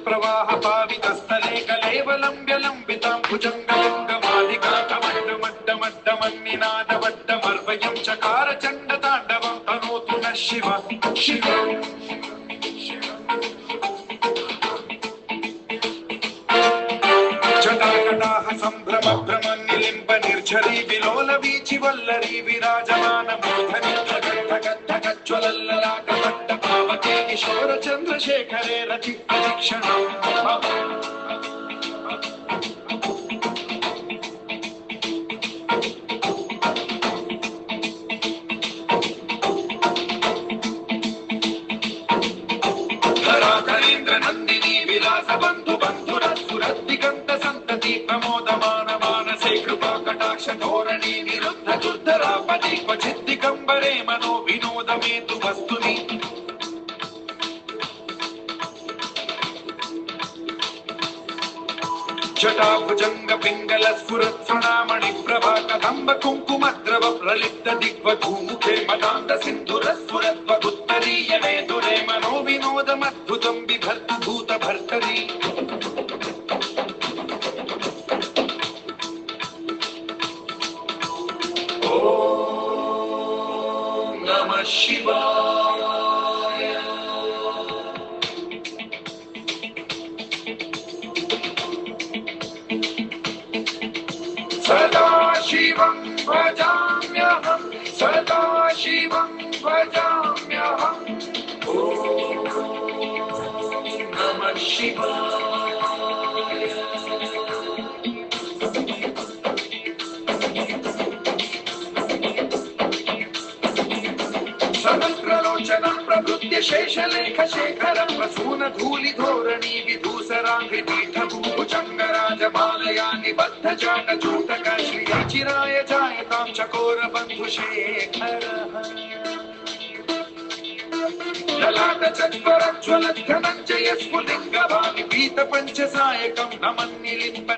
प्रवाह पावितस्थले कलेवलम्ब्य लम्बितां भुजङ्गलिङ्गमालिकाकमड्डमड्डमड्डमन्निनादवड्डमर्वयं चकार चण्डताण्डवं तनोतु नः शिव शिव। जटाकटाह सम्भ्रम भ्रमन्निलिम्ब निर्झरी विलोल वीचि वल्लरी विराजमान मूर्धनि धगद्धगद्धगज्ज्वलल्ललाटपट्ट पावके किशोर चन्द्रशेखरे रति प्रदीक्षणम्। धराधरेन्द्र नन्दिनी विलास बन्धु बन्धुरसुरद्दिगन्त सन्तति प्रमोदमान मानसे कृपा कटाक्ष धोरणी निरुद्ध दुर्धरापति क्वचित् दिगम्बरे मनो विनोदमेतु वस्तुनि। जटाभुजंग पिंगल स्फुरत् स्वर्णामणि प्रभा कदम्ब कुंकुमद्रव प्रलिप्त दिग्वधूमुखे मदान्ध सिन्धुर स्फुरत् वगुत्तरीयणे दुरे मनो विनोदमद्भुतं बिभर्तु भूत भर्तरी। ओम नमः शिवाय। सदा शिवं भजाम्यहं सदा शिवं भजाम्यहम्। ॐ नमः शिवाय। समग्रलोचनं प्रभृत्य शेषलेख शेखरं प्रसून धूलि धोरणी विधूसराङ्घ्रि पीठभूभुजङ्गराजमालया निबद्ध जाटचूटक श्रियचिराय जायतां चकोर बन्धुशेखरः। ललाट चत्वरज्ज्वलद्धनञ्जय स्फुलिङ्गभानि पीत पञ्चसायकं नमन्निलिम्ब